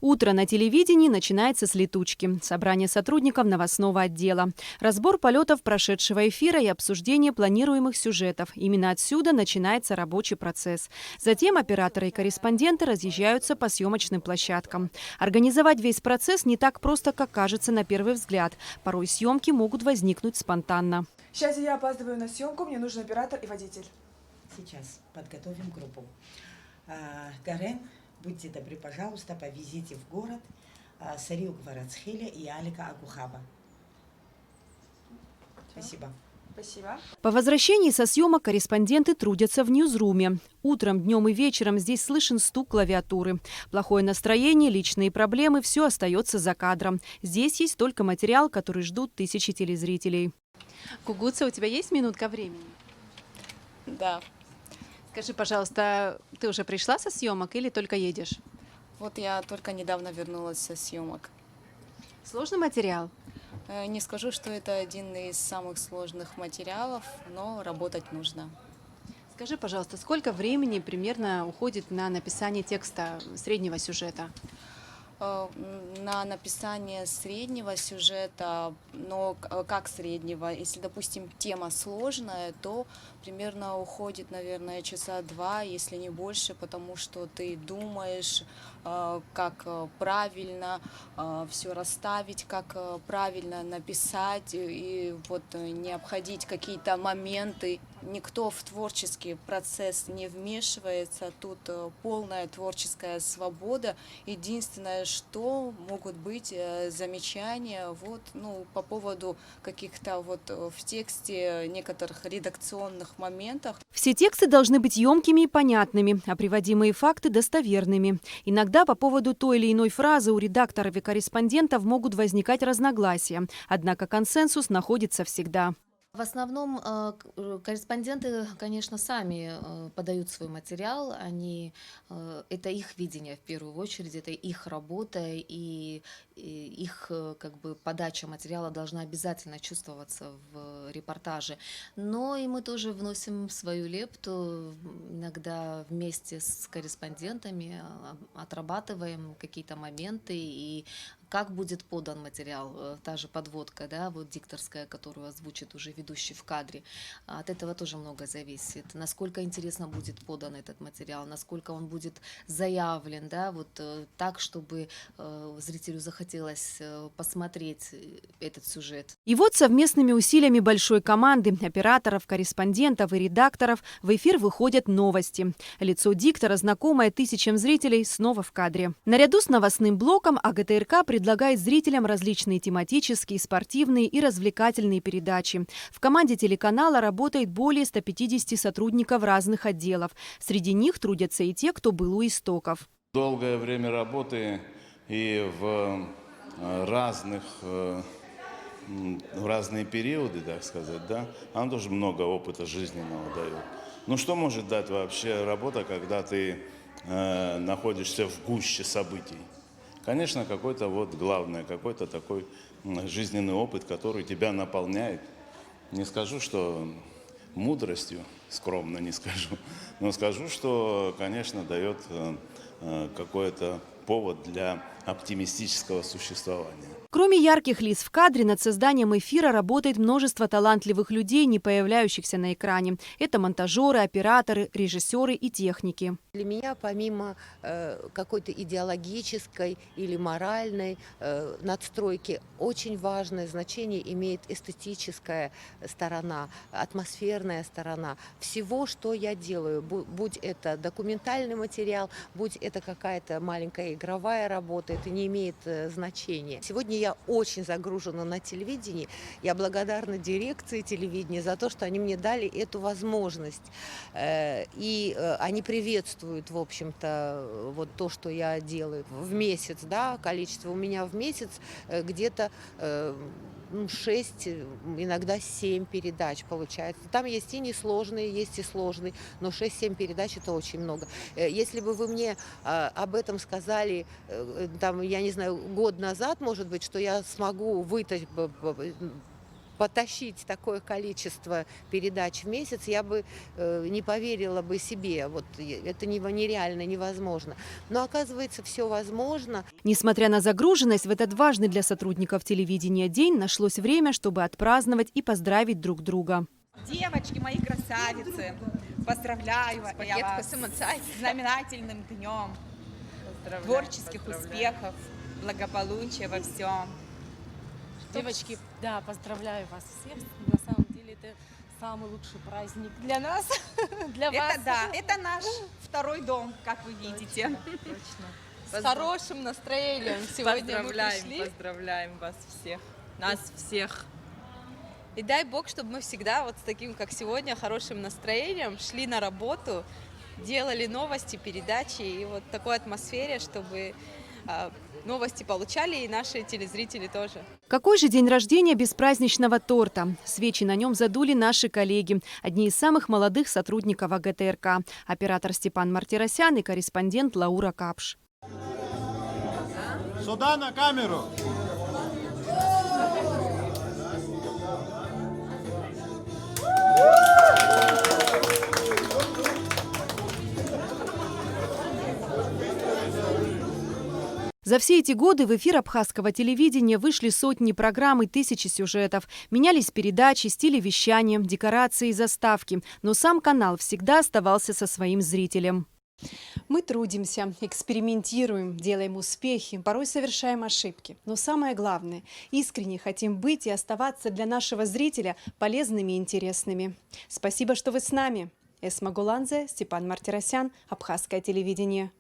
Утро на телевидении начинается с летучки. Собрание сотрудников новостного отдела. Разбор полетов прошедшего эфира и обсуждение планируемых сюжетов. Именно отсюда начинается рабочий процесс. Затем операторы и корреспонденты разъезжаются по съемочным площадкам. Организовать весь процесс не так просто, как кажется на первый взгляд. Порой съемки могут возникнуть спонтанно. Сейчас я опаздываю на съемку, мне нужен оператор и водитель. Сейчас подготовим группу. Гарен, будьте добры, пожалуйста, повезите в город Сарию Гварацхеля и Алика Агухаба. Спасибо. Спасибо. По возвращении со съемок корреспонденты трудятся в ньюзруме. Утром, днем и вечером здесь слышен стук клавиатуры. Плохое настроение, личные проблемы – все остается за кадром. Здесь есть только материал, который ждут тысячи телезрителей. Кугуца, у тебя есть минутка времени? Да. Скажи, пожалуйста, ты уже пришла со съемок или только едешь? Вот я только недавно вернулась со съемок. Сложный материал? Не скажу, что это один из самых сложных материалов, но работать нужно. Скажи, пожалуйста, сколько времени примерно уходит на написание текста среднего сюжета? На написание среднего сюжета, но как среднего? Если, допустим, тема сложная, то примерно уходит, наверное, часа 2, если не больше, потому что ты думаешь, как правильно все расставить, как правильно написать, и вот не обходить какие-то моменты. Никто в творческий процесс не вмешивается, тут полная творческая свобода. Единственное, что могут быть замечания по поводу каких-то в тексте некоторых редакционных моментов. Все тексты должны быть емкими и понятными, а приводимые факты достоверными. Иногда по поводу той или иной фразы у редакторов и корреспондентов могут возникать разногласия. Однако консенсус находится всегда. В основном корреспонденты, конечно, сами подают свой материал, это их видение в первую очередь, это их работа, и их подача материала должна обязательно чувствоваться в репортаже. Но и мы тоже вносим свою лепту, иногда вместе с корреспондентами отрабатываем какие-то моменты, и как будет подан материал, та же подводка, дикторская, которую озвучит уже ведущий в кадре. От этого тоже много зависит. Насколько интересно будет подан этот материал, насколько он будет заявлен, так, чтобы зрителю захотелось посмотреть этот сюжет. И вот совместными усилиями большой команды операторов, корреспондентов и редакторов в эфир выходят новости. Лицо диктора, знакомое тысячам зрителей, снова в кадре. Наряду с новостным блоком АГТРК предлагает зрителям различные тематические, спортивные и развлекательные передачи. В команде телеканала работает более 150 сотрудников разных отделов. Среди них трудятся и те, кто был у истоков. Долгое время работы и в разные периоды, так сказать, она тоже много опыта жизненного дает. Что может дать вообще работа, когда ты находишься в гуще событий? Конечно, какой-то главное, какой-то такой жизненный опыт, который тебя наполняет. Не скажу, что мудростью, скромно не скажу, но скажу, что, конечно, дает какой-то повод для оптимистического существования. Кроме ярких лиц в кадре, над созданием эфира работает множество талантливых людей, не появляющихся на экране. Это монтажеры, операторы, режиссеры и техники. Для меня, помимо какой-то идеологической или моральной надстройки, очень важное значение имеет эстетическая сторона, атмосферная сторона всего, что я делаю. Будь это документальный материал, будь это какая-то маленькая игровая работа, это не имеет значения. Сегодня я очень загружена на телевидении. Я благодарна дирекции телевидения за то, что они мне дали эту возможность. И они приветствуют, в общем-то, то, что я делаю в месяц. Количество у меня в месяц где-то 6, иногда 7 передач получается. Там есть и несложные, есть и сложные, но 6-7 передач – это очень много. Если бы вы мне об этом сказали, я не знаю, год назад, может быть, что я смогу потащить такое количество передач в месяц, я бы не поверила бы себе. Вот это нереально, невозможно. Но оказывается, все возможно. Несмотря на загруженность, в этот важный для сотрудников телевидения день нашлось время, чтобы отпраздновать и поздравить друг друга. Девочки, мои красавицы, поздравляю я вас с знаменательным днем, творческих успехов, благополучия во всем. Девочки, да, поздравляю вас всех. На самом деле это самый лучший праздник для нас, для вас. Это да, это наш второй дом, как вы видите. С хорошим настроением сегодня мы пришли. Поздравляем вас всех, нас всех. И дай Бог, чтобы мы всегда вот с таким, как сегодня, хорошим настроением шли на работу, делали новости, передачи и вот в такой атмосфере, чтобы новости получали и наши телезрители тоже. Какой же день рождения без праздничного торта? Свечи на нем задули наши коллеги, одни из самых молодых сотрудников АГТРК, оператор Степан Мартиросян и корреспондент Лаура Капш. Сюда на камеру! За все эти годы в эфир абхазского телевидения вышли сотни программ и тысячи сюжетов. Менялись передачи, стили вещания, декорации и заставки. Но сам канал всегда оставался со своим зрителем. Мы трудимся, экспериментируем, делаем успехи, порой совершаем ошибки. Но самое главное, искренне хотим быть и оставаться для нашего зрителя полезными и интересными. Спасибо, что вы с нами. Эсма Гуланзе, Степан Мартиросян, Абхазское телевидение.